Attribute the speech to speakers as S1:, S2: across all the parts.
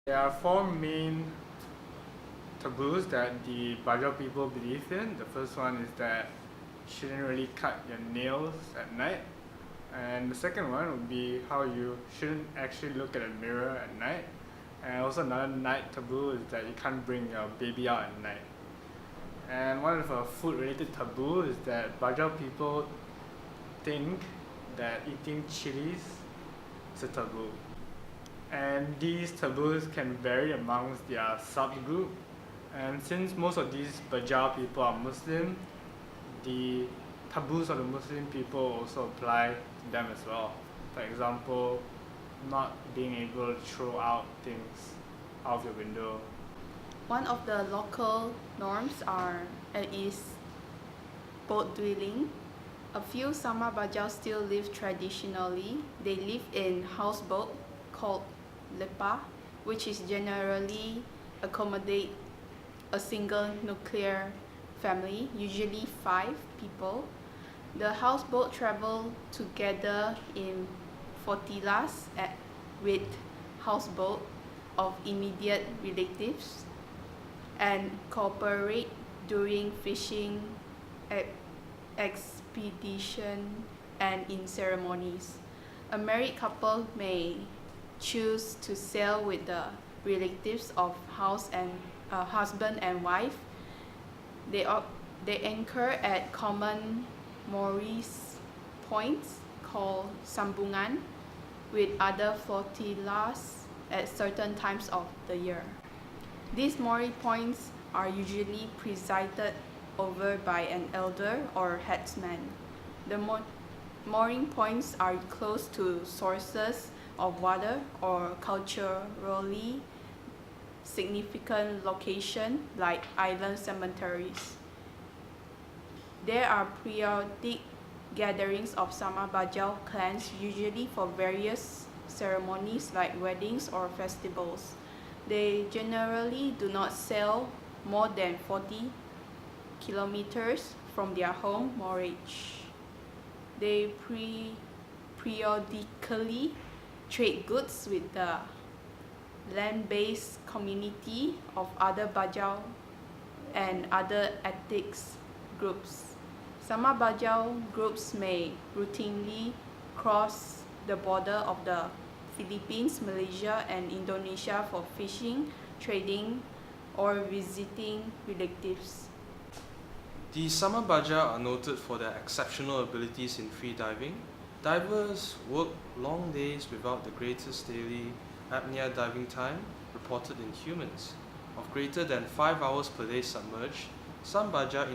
S1: There are four main taboos that the Bajau people believe in. The first one is that you shouldn't really cut your nails at night. And the second one would be how you shouldn't actually look at a mirror at night. And also another night taboo is that you can't bring your baby out at night. And one of the food related taboo is that Bajau people think that eating chilies is a taboo. And these taboos can vary amongst their subgroup. And since most of these Bajau people are Muslim, the taboos of the Muslim people also apply to them as well. For example, not being able to throw out things out of your window.
S2: One of the local norms is boat dwelling. A few Sama Bajau still live traditionally. They live in houseboat called lepa, which is generally accommodate a single nuclear family, usually 5 people. The houseboat travel together in flotillas with houseboat of immediate relatives and cooperate during fishing expedition and in ceremonies. A married couple may choose to sail with the relatives of husband and wife. They anchor at common mooring points called sambungan with other flotillas at certain times of the year. These mooring points are usually presided over by an elder or headsman. The mooring points are close to sources of water or culturally significant locations like island cemeteries. There are periodic gatherings of Sama Bajau clans, usually for various ceremonies like weddings or festivals. They generally do not sail more than 40 kilometers from their home moorage. They periodically trade goods with the land-based community of other Bajau and other ethnic groups. Sama Bajau groups may routinely cross the border of the Philippines, Malaysia, and Indonesia for fishing, trading, or visiting relatives.
S3: The Sama Bajau are noted for their exceptional abilities in free diving. Divers work long days without the greatest daily apnea diving time reported in humans. Of greater than 5 hours per day submerged, some Bajau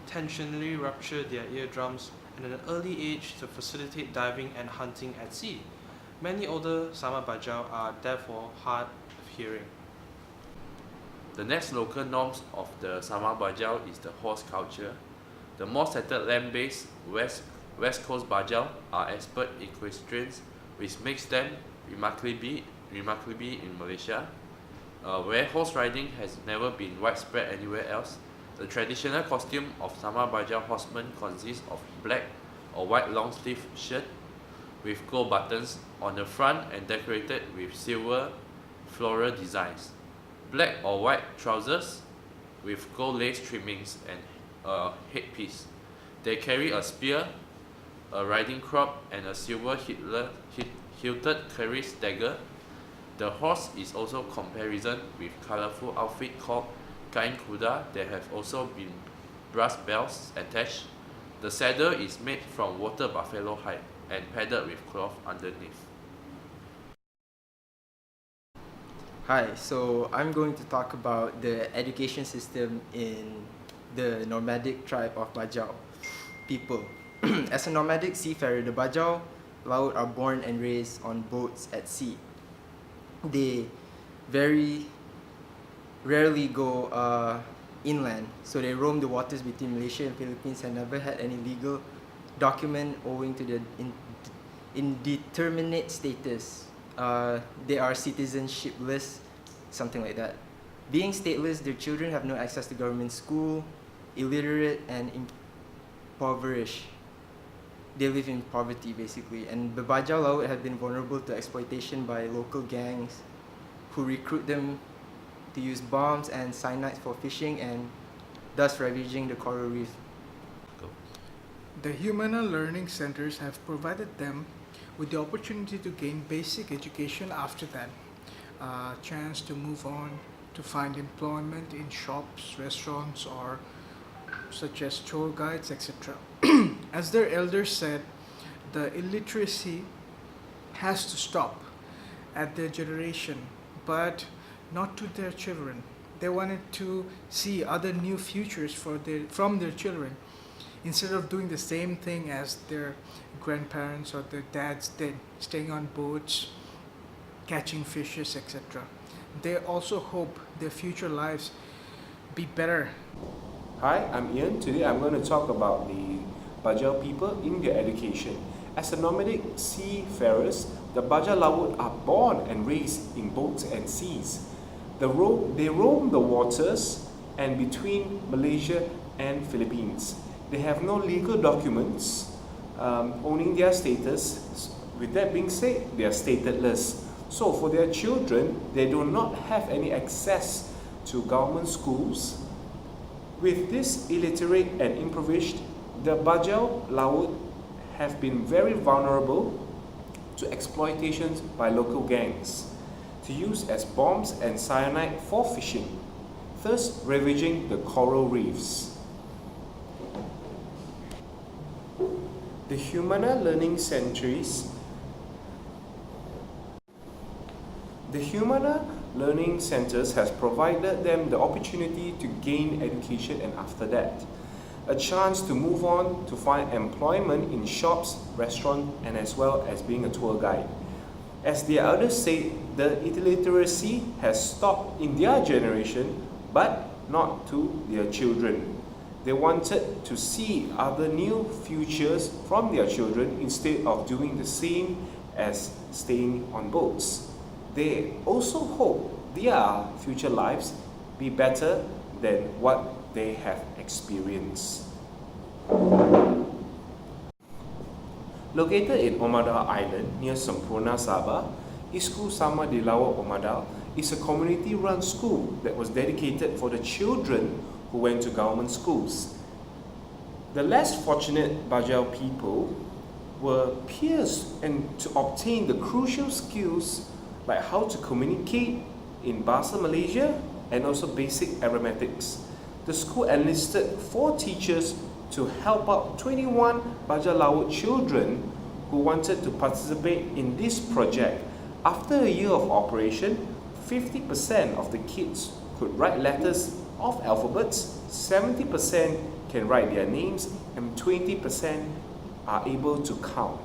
S3: intentionally rupture their eardrums at an early age to facilitate diving and hunting at sea. Many older Sama Bajau are therefore hard of hearing.
S4: The next local norms of the Sama Bajau is the horse culture. The more settled land-based West Coast Bajau are expert equestrians, which makes them remarkably in Malaysia, where horse riding has never been widespread anywhere else. The traditional costume of Sama Bajau horsemen consists of black or white long-sleeve shirt with gold buttons on the front and decorated with silver floral designs, black or white trousers with gold lace trimmings and a headpiece. They carry a spear, a riding crop, and a silver hilted Keris dagger. The horse is also comparison with colorful outfit called kain kuda that have also been brass bells attached. The saddle is made from water buffalo hide and padded with cloth underneath.
S5: Hi, so I'm going to talk about the education system in the nomadic tribe of Bajau people. As a nomadic seafarer, the Bajau Laut are born and raised on boats at sea. They very rarely go inland, so they roam the waters between Malaysia and Philippines and never had any legal document owing to the indeterminate status. They are citizenshipless, something like that. Being stateless, their children have no access to government school, illiterate and impoverished. They live in poverty basically, and the Bajau Laut have been vulnerable to exploitation by local gangs who recruit them to use bombs and cyanide for fishing and thus ravaging the coral reef.
S1: The Humana Learning Centers have provided them with the opportunity to gain basic education after that, a chance to move on to find employment in shops, restaurants, or such as tour guides, etc. As their elders said, the illiteracy has to stop at their generation, but not to their children. They wanted to see other new futures from their children instead of doing the same thing as their grandparents or their dads did, staying on boats, catching fishes, etc. They also hope their future lives be better.
S6: Hi, I'm Ian. Today I'm going to talk about the Bajau people in their education. As a nomadic seafarers, the Bajau Laut are born and raised in boats and seas. They roam the waters and between Malaysia and Philippines. They have no legal documents owning their status. With that being said, they are stateless. So for their children, they do not have any access to government schools. With this illiterate and impoverished, the Bajau Laut have been very vulnerable to exploitations by local gangs, to use as bombs and cyanide for fishing, thus ravaging the coral reefs. The Humana Learning Centers has provided them the opportunity to gain education and after that, a chance to move on to find employment in shops, restaurants, and as well as being a tour guide. As the elders say, the illiteracy has stopped in their generation, but not to their children. They wanted to see other new futures from their children instead of doing the same as staying on boats. They also hope their future lives be better than what they have experienced. Located in Omadal Island near Sempurna, Sabah, Isku Sama di Laut Omadal is a community-run school that was dedicated for the children who went to government schools. The less fortunate Bajau people were pierced and to obtain the crucial skills like how to communicate in Bahasa Malaysia and also basic arithmetics. The school enlisted 4 teachers to help out 21 Bajau Laut children who wanted to participate in this project. After a year of operation, 50% of the kids could write letters of alphabets, 70% can write their names, and 20% are able to count.